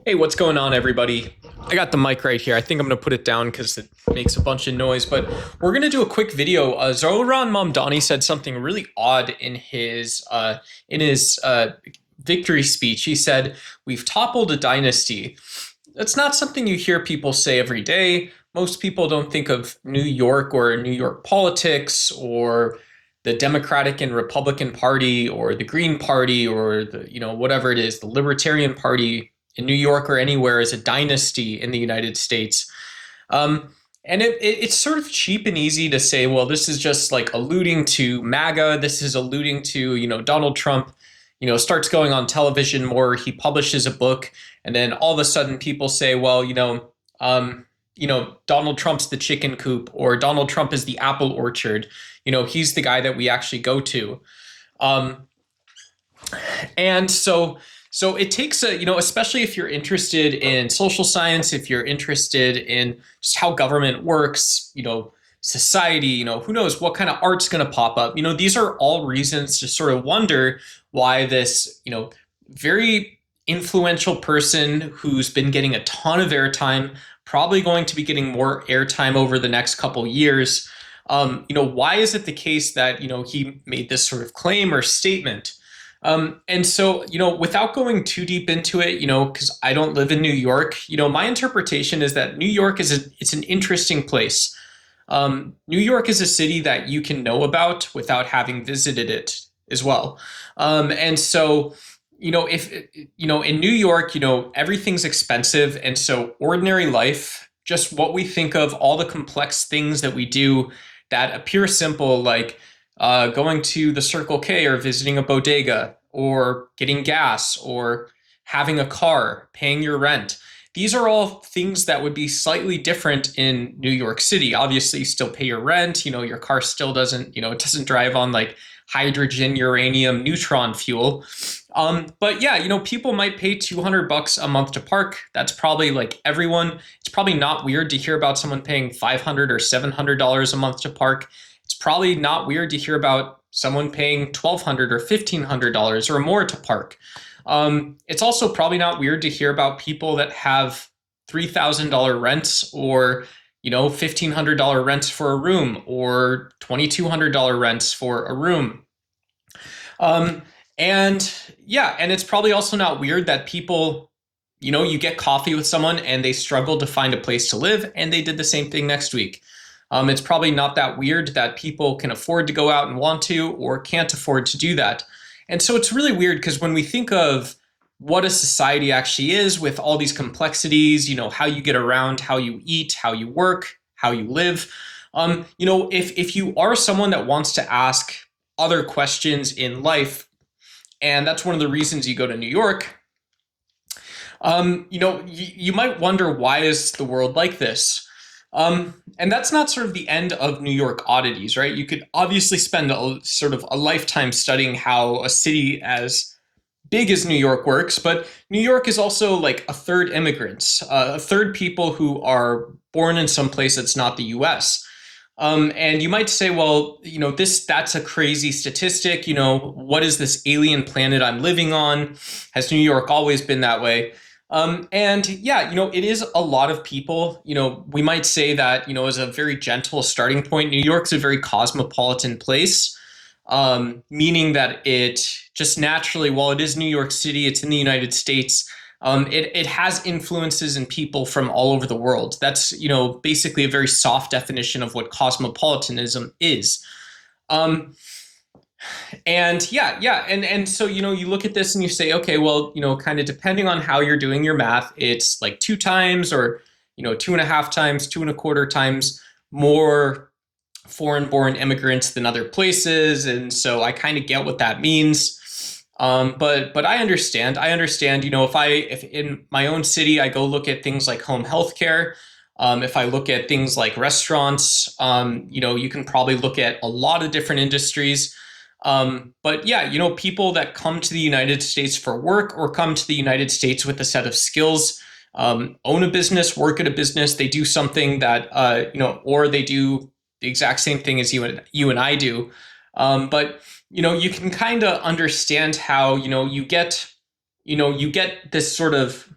Hey, what's going on, everybody? I got the mic right here. I think I'm going to put it down because it makes a bunch of noise, but we're going to do a quick video. Zohran Mamdani said something really odd in his victory speech. He said, "We've toppled a dynasty." That's not something you hear people say every day. Most people don't think of New York or New York politics or the Democratic and Republican Party or the Green Party or whatever it is, the Libertarian Party in New York or anywhere as a dynasty in the United States. And it's sort of cheap and easy to say, well, this is just like alluding to MAGA. This is alluding to, Donald Trump, starts going on television more. He publishes a book, and then all of a sudden people say, well, Donald Trump's the chicken coop, or Donald Trump is the apple orchard. He's the guy that we actually go to. And so it takes especially if you're interested in social science, if you're interested in just how government works, society, who knows what kind of art's going to pop up. These are all reasons to sort of wonder why this, very influential person who's been getting a ton of airtime, probably going to be getting more airtime over the next couple years. Why is it the case that, he made this sort of claim or statement? And so, without going too deep into it, because I don't live in New York, my interpretation is that New York it's an interesting place. New York is a city that you can know about without having visited it as well. And so, if, in New York, everything's expensive. And so ordinary life, just what we think of, all the complex things that we do that appear simple, like going to the Circle K or visiting a bodega or getting gas or having a car, paying your rent. These are all things that would be slightly different in New York City. Obviously, you still pay your rent. Your car still doesn't, it doesn't drive on like hydrogen, uranium, neutron fuel. But yeah, people might pay $200 a month to park. That's probably like everyone. It's probably not weird to hear about someone paying $500 or $700 a month to park. It's probably not weird to hear about someone paying $1,200 or $1,500 or more to park. It's also probably not weird to hear about people that have $3,000 rents or, $1,500 rents for a room or $2,200 rents for a room. And yeah, and it's probably also not weird that people, you get coffee with someone and they struggle to find a place to live, and they did the same thing next week. It's probably not that weird that people can afford to go out and want to, or can't afford to do that. And so it's really weird because when we think of what a society actually is with all these complexities, how you get around, how you eat, how you work, how you live, if you are someone that wants to ask other questions in life, and that's one of the reasons you go to New York, you might wonder, why is the world like this? And that's not sort of the end of New York oddities, right? You could obviously spend sort of a lifetime studying how a city as big as New York works, but New York is also like a third immigrants, a third people who are born in some place that's not the US. And you might say, well, that's a crazy statistic. What is this alien planet I'm living on? Has New York always been that way? And yeah, it is a lot of people. We might say that, as a very gentle starting point, New York's a very cosmopolitan place, meaning that it just naturally, while it is New York City, it's in the United States, it has influences in people from all over the world. That's, basically a very soft definition of what cosmopolitanism is. And yeah. And so, you look at this and you say, okay, well, kind of depending on how you're doing your math, it's like 2 times or, 2.5 times, 2.25 times more foreign-born immigrants than other places. And so I kind of get what that means. But I understand, if in my own city, I go look at things like home health care, if I look at things like restaurants, you can probably look at a lot of different industries. But yeah, people that come to the United States for work or come to the United States with a set of skills, own a business, work at a business, they do something that, or they do the exact same thing as you and I do. But you can kind of understand how, you get this sort of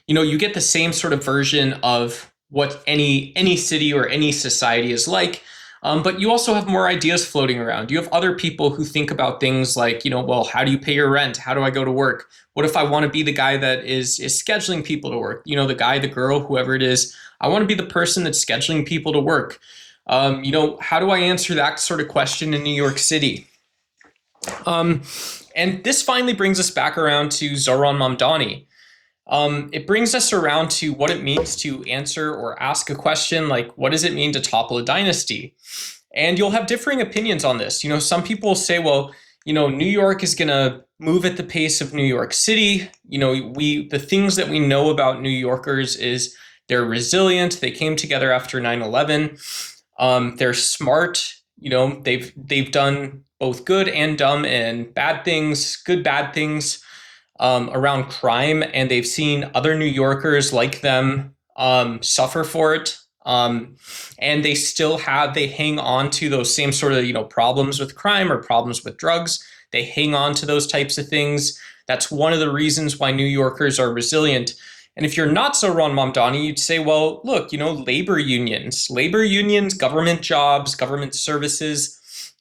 you get the same sort of version of what any city or any society is like. But you also have more ideas floating around. You have other people who think about things like, well, how do you pay your rent? How do I go to work? What if I want to be the guy that is scheduling people to work? The guy, the girl, whoever it is. I want to be the person that's scheduling people to work. How do I answer that sort of question in New York City? And this finally brings us back around to Zohran Mamdani. It brings us around to what it means to answer or ask a question like, what does it mean to topple a dynasty? And you'll have differing opinions on this. Some people say, well, New York is going to move at the pace of New York City. The things that we know about New Yorkers is they're resilient. They came together after 9/11. They're smart. They've done both good and dumb and bad things, good, bad things around crime. And they've seen other New Yorkers like them suffer for it. And they hang on to those same sort of, problems with crime or problems with drugs. They hang on to those types of things. That's one of the reasons why New Yorkers are resilient. And if you're not Zohran Mamdani, you'd say, well, look, labor unions, government jobs, government services,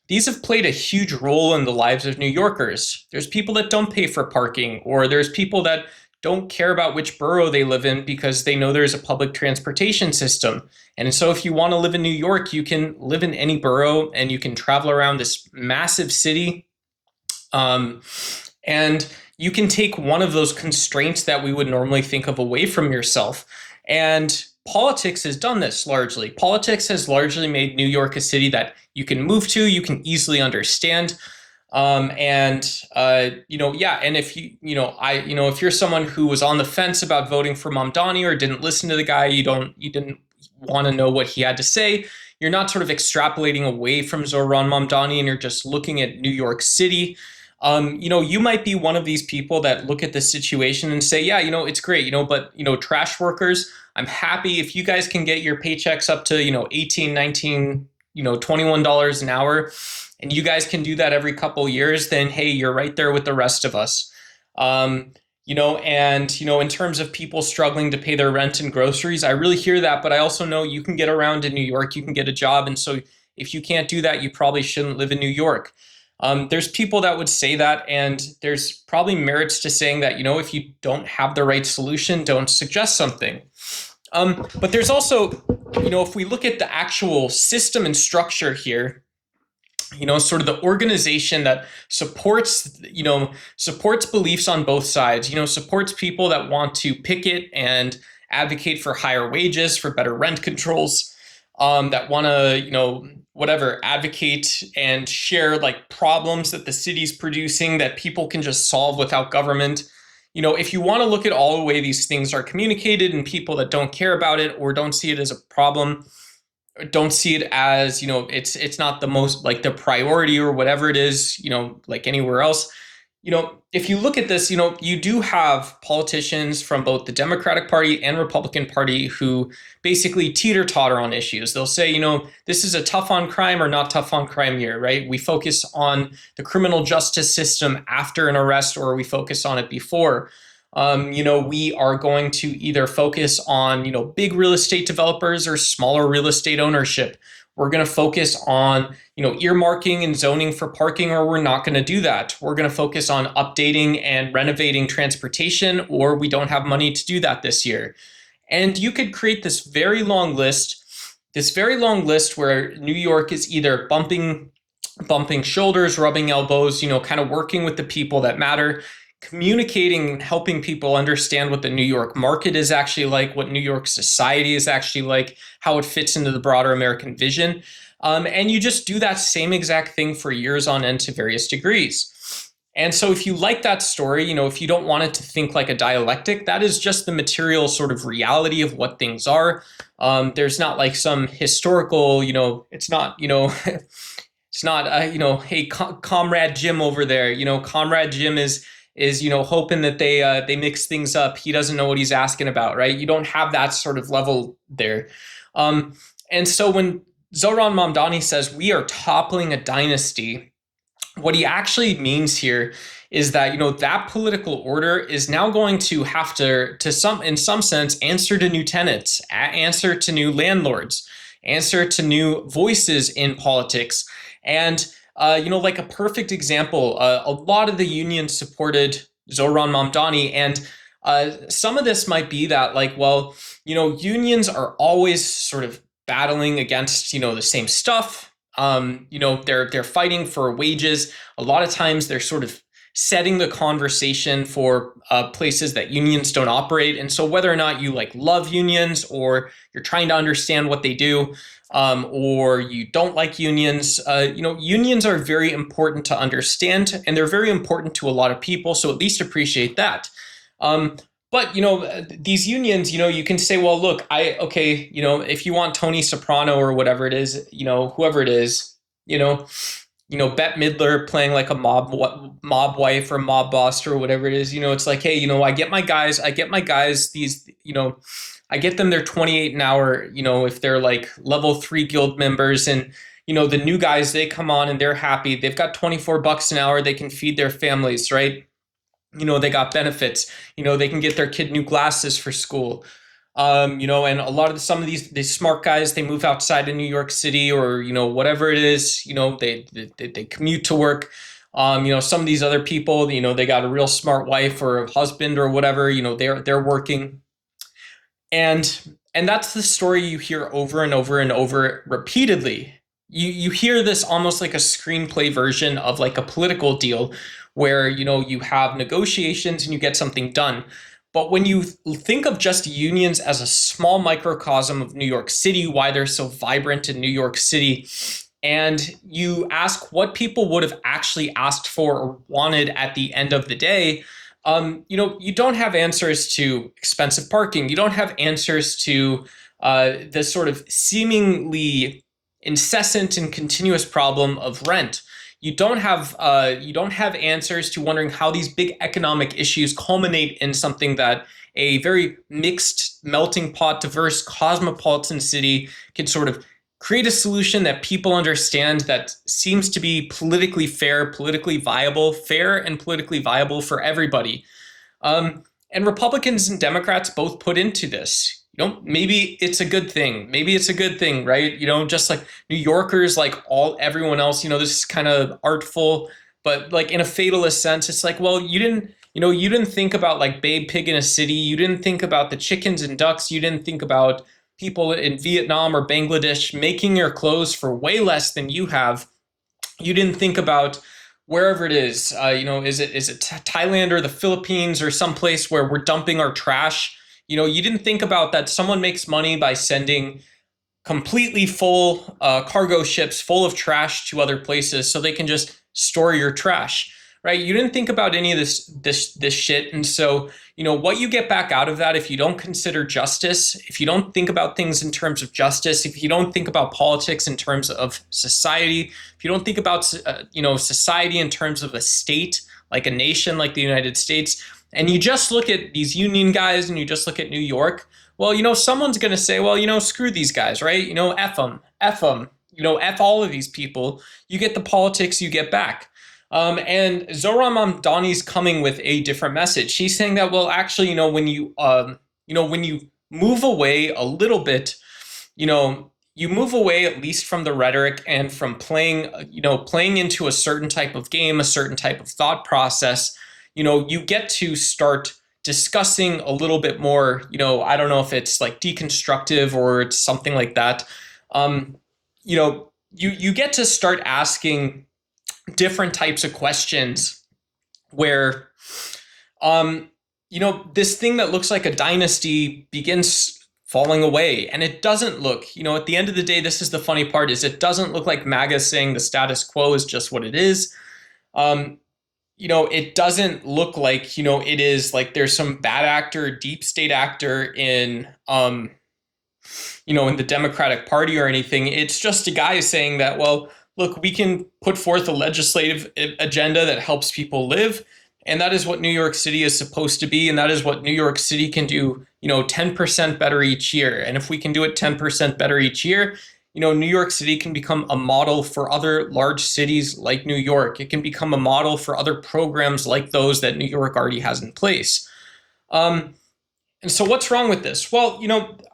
these have played a huge role in the lives of New Yorkers. There's people that don't pay for parking, or there's people that don't care about which borough they live in because they know there's a public transportation system. And so if you want to live in New York, you can live in any borough and you can travel around this massive city. And you can take one of those constraints that we would normally think of away from yourself. And politics has done this largely. Politics has largely made New York a city that you can move to, you can easily understand. And if if you're someone who was on the fence about voting for Mamdani or didn't listen to the guy, you didn't want to know what he had to say, you're not sort of extrapolating away from Zohran Mamdani and you're just looking at New York City. You might be one of these people that look at this situation and say, yeah, it's great, but, trash workers, I'm happy if you guys can get your paychecks up to, 18, 19, $21 an hour, and you guys can do that every couple years, then, hey, you're right there with the rest of us. In terms of people struggling to pay their rent and groceries, I really hear that, but I also know you can get around in New York, you can get a job. And so if you can't do that, you probably shouldn't live in New York. There's people that would say that, and there's probably merits to saying that, if you don't have the right solution, don't suggest something. But there's also, if we look at the actual system and structure here, sort of the organization that supports beliefs on both sides, supports people that want to picket and advocate for higher wages, for better rent controls, that want to, advocate and share like problems that the city's producing that people can just solve without government. If you want to look at all the way these things are communicated and people that don't care about it or don't see it as a problem, don't see it as, it's not the most like the priority or whatever it is, like anywhere else. If you look at this, you do have politicians from both the Democratic Party and Republican Party who basically teeter-totter on issues. They'll say, this is a tough on crime or not tough on crime year, right? We focus on the criminal justice system after an arrest or we focus on it before. We are going to either focus on, big real estate developers or smaller real estate ownership. We're going to focus on, earmarking and zoning for parking, or we're not going to do that. We're going to focus on updating and renovating transportation, or we don't have money to do that this year. And you could create this very long list where New York is either bumping shoulders, rubbing elbows, kind of working with the people that matter, communicating, helping people understand what the New York market is actually like, what New York society is actually like, how it fits into the broader American vision. And you just do that same exact thing for years on end to various degrees. And so if you like that story, if you don't want it to think like a dialectic, that is just the material sort of reality of what things are. There's not like some historical, it's not, it's not, hey, Comrade Jim over there, Comrade Jim is hoping that they mix things up. He doesn't know what he's asking about, right? You don't have that sort of level there. And so when Zohran Mamdani says we are toppling a dynasty, What he actually means here is that, that political order is now going to have to some in some sense answer to new tenants, answer to new landlords, answer to new voices in politics. And like a perfect example, a lot of the unions supported Zohran Mamdani, and some of this might be that, like, well, unions are always sort of battling against the same stuff. They're fighting for wages. A lot of times they're sort of setting the conversation for places that unions don't operate. And so whether or not you like love unions, or you're trying to understand what they do, or you don't like unions, unions are very important to understand, and they're very important to a lot of people. So at least appreciate that. But these unions, you can say, well, look, if you want Tony Soprano or whatever it is, whoever it is, Bette Midler playing like a mob wife or mob boss or whatever it is, it's like, hey, I get my guys these, I get them their 28 an hour, if they're like level 3 guild members, and the new guys, they come on and they're happy. They've got $24 an hour. They can feed their families, right? They got benefits. They can get their kid new glasses for school. And a lot of some of these smart guys, they move outside of New York City, or whatever it is. They commute to work. Some of these other people, they got a real smart wife or a husband or whatever. They're working, and that's the story you hear over and over and over repeatedly. You hear this almost like a screenplay version of like a political deal, where you have negotiations and you get something done. But when you think of just unions as a small microcosm of New York City, why they're so vibrant in New York City, and you ask what people would have actually asked for or wanted at the end of the day, you don't have answers to expensive parking. You don't have answers to the sort of seemingly incessant and continuous problem of rent. You don't have answers to wondering how these big economic issues culminate in something that a very mixed, melting pot, diverse, cosmopolitan city can sort of create a solution that people understand, that seems to be politically fair, fair and politically viable for everybody. And Republicans and Democrats both put into this. Maybe it's a good thing. Maybe it's a good thing, right? Just like New Yorkers, like everyone else, this is kind of artful, but like in a fatalist sense, it's like, well, you didn't think about like Babe Pig in a City. You didn't think about the chickens and ducks. You didn't think about people in Vietnam or Bangladesh making your clothes for way less than you have. You didn't think about wherever it is, is it Thailand or the Philippines or someplace where we're dumping our trash. You didn't think about that someone makes money by sending completely full cargo ships full of trash to other places so they can just store your trash, right? You didn't think about any of this shit. And so, what you get back out of that, if you don't consider justice, if you don't think about things in terms of justice, if you don't think about politics in terms of society, if you don't think about, society in terms of a state, like a nation like the United States, and you just look at these union guys and you just look at New York, well, someone's going to say, well, screw these guys, right? F them, F all of these people. You get the politics you get back. And Zohran Mamdani's coming with a different message. He's saying that, well, actually, when you move away a little bit, you move away at least from the rhetoric and from playing into a certain type of game, a certain type of thought process. You get to start discussing a little bit more, I don't know if it's like deconstructive or it's something like that. You get to start asking different types of questions where, this thing that looks like a dynasty begins falling away. And it doesn't look, at the end of the day, this is the funny part, is it doesn't look like MAGA saying the status quo is just what it is. It doesn't look like, it is like there's some bad actor, deep state actor in the Democratic Party or anything. It's just a guy saying that, well, look, we can put forth a legislative agenda that helps people live. And that is what New York City is supposed to be. And that is what New York City can do, 10% better each year. And if we can do it 10% better each year, New York City can become a model for other large cities like New York. It can become a model for other programs like those that New York already has in place. Um, and so what's wrong with this? Well,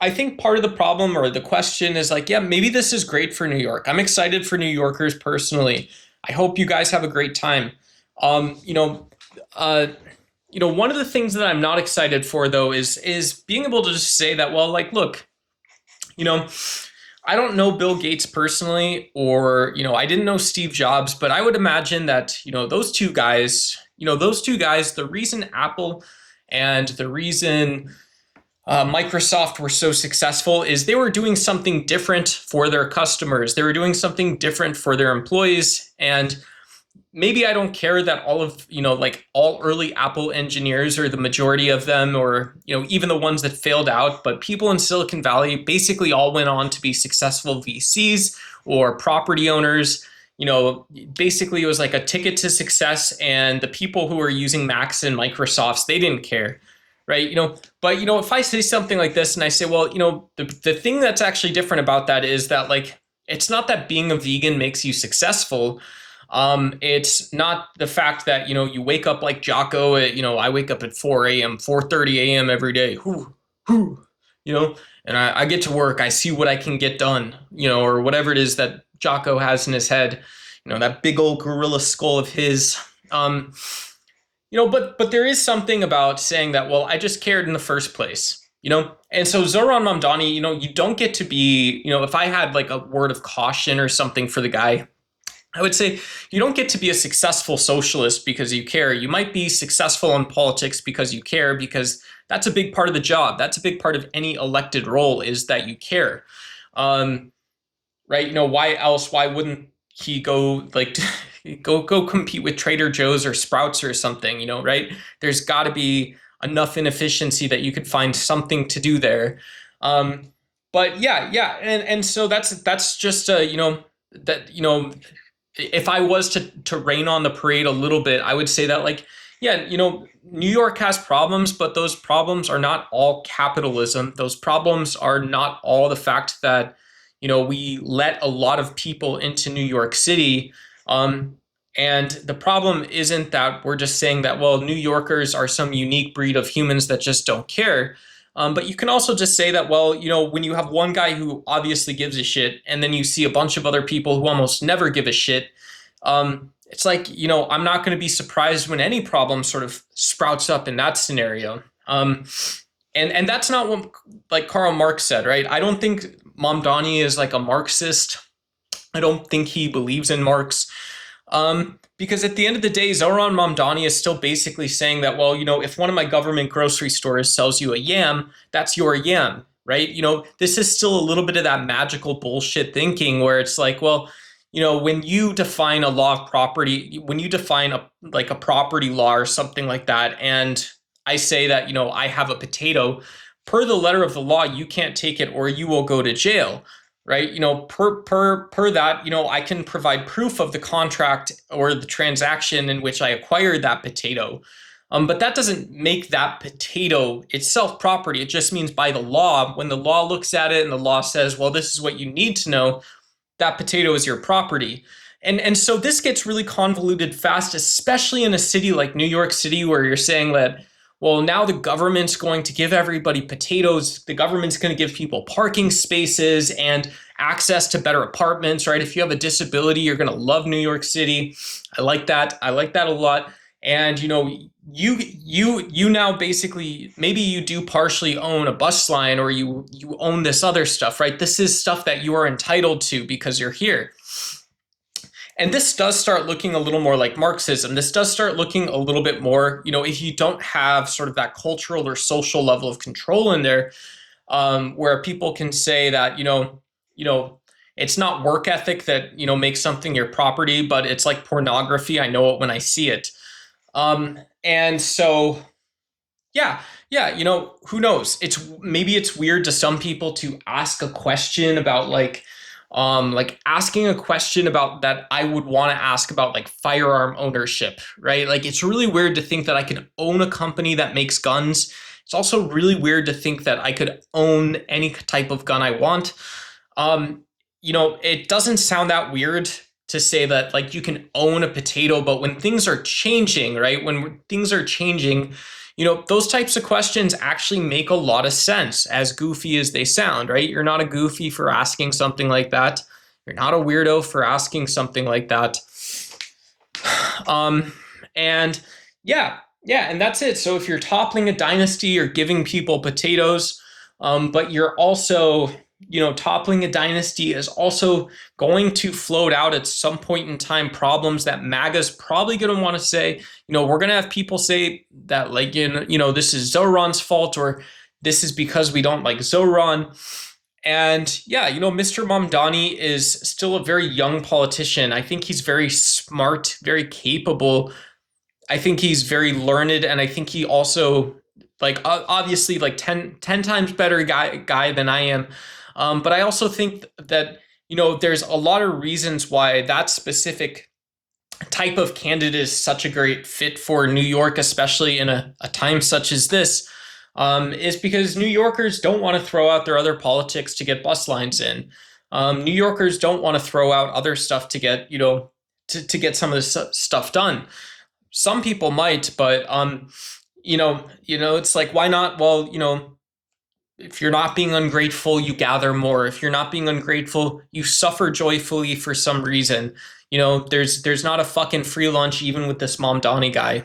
I think part of the problem or the question is like, yeah, maybe this is great for New York. I'm excited for New Yorkers personally. I hope you guys have a great time. Um, you know, uh, one of the things that I'm not excited for though is being able to just say that, well, like, look, you know, I don't know Bill Gates personally, or, I didn't know Steve Jobs, but I would imagine that, those two guys, the reason Apple and the reason Microsoft were so successful is they were doing something different for their customers. They were doing something different for their employees. And maybe I don't care that all of, like all early Apple engineers or the majority of them, or, even the ones that failed out, but people in Silicon Valley basically all went on to be successful VCs or property owners. Basically it was like a ticket to success, and the people who were using Macs and Microsofts, they didn't care. Right. But, if I say something like this and I say, well, the thing that's actually different about that is that, like, it's not that being a vegan makes you successful. It's not the fact that, you wake up like Jocko at, I wake up at 4 a.m., 4:30 a.m. every day, and I get to work. I see what I can get done, or whatever it is that Jocko has in his head, that big old gorilla skull of his. But there is something about saying that, well, I just cared in the first place, And so Zohran Mamdani, you don't get to be, if I had like a word of caution or something for the guy, I would say you don't get to be a successful socialist because you care. You might be successful in politics because you care, because that's a big part of the job. That's a big part of any elected role, is that you care. Right? Why else? Why wouldn't he go like go compete with Trader Joe's or Sprouts or something? Right? There's got to be enough inefficiency that you could find something to do there. But yeah, and so that's just that if I was to rain on the parade a little bit, I would say that, like, yeah, New York has problems, but those problems are not all capitalism. Those problems are not all the fact that, we let a lot of people into New York City. And the problem isn't that we're just saying that, well, New Yorkers are some unique breed of humans that just don't care. But you can also just say that, well, when you have one guy who obviously gives a shit, and then you see a bunch of other people who almost never give a shit, it's like, I'm not going to be surprised when any problem sort of sprouts up in that scenario. And that's not what, like, Karl Marx said, right? I don't think Mamdani is like a Marxist. I don't think he believes in Marx. Because at the end of the day, Zohran Mamdani is still basically saying that, well, if one of my government grocery stores sells you a yam, that's your yam, right? This is still a little bit of that magical bullshit thinking where it's like, well, when you define a law of property, when you define a property law or something like that, and I say that, I have a potato, per the letter of the law, you can't take it or you will go to jail. Right, per that, I can provide proof of the contract or the transaction in which I acquired that potato. But that doesn't make that potato itself property. It just means by the law, when the law looks at it and the law says, well, this is what you need to know, that potato is your property. And so this gets really convoluted fast, especially in a city like New York City, where you're saying that, well, now the government's going to give everybody potatoes. The government's going to give people parking spaces and access to better apartments, right? If you have a disability, you're going to love New York City. I like that. I like that a lot. And, you now basically, maybe you do partially own a bus line, or you own this other stuff, right? This is stuff that you are entitled to because you're here. And this does start looking a little more like Marxism. This does start looking a little bit more, if you don't have sort of that cultural or social level of control in there, where people can say that, it's not work ethic that, makes something your property, but it's like pornography. I know it when I see it. And so, yeah, who knows? Maybe it's weird to some people to ask a question about like asking a question about that I would want to ask about like firearm ownership, right? Like, it's really weird to think that I could own a company that makes guns. It's also really weird to think that I could own any type of gun I want. it doesn't sound that weird to say that like you can own a potato, but when things are changing, right? When things are changing, those types of questions actually make a lot of sense, as goofy as they sound, right? You're not a goofy for asking something like that. You're not a weirdo for asking something like that. Um, and yeah, and that's it. So if you're toppling a dynasty or giving people potatoes, but you're also, toppling a dynasty is also going to float out at some point in time problems that MAGA's probably going to want to say. We're going to have people say that like, this is Zohran's fault, or this is because we don't like Zohran. And yeah, Mr. Mamdani is still a very young politician. I think he's very smart, very capable. I think he's very learned, and I think he also like obviously like 10 times better guy than I am. But I also think that there's a lot of reasons why that specific type of candidate is such a great fit for New York, especially in a time such as this. Is because New Yorkers don't want to throw out their other politics to get bus lines in. New Yorkers don't want to throw out other stuff to get to get some of this stuff done. Some people might, but it's like, why not? Well, if you're not being ungrateful, you gather more. If you're not being ungrateful, you suffer joyfully for some reason. There's not a fucking free lunch even with this Mamdani guy.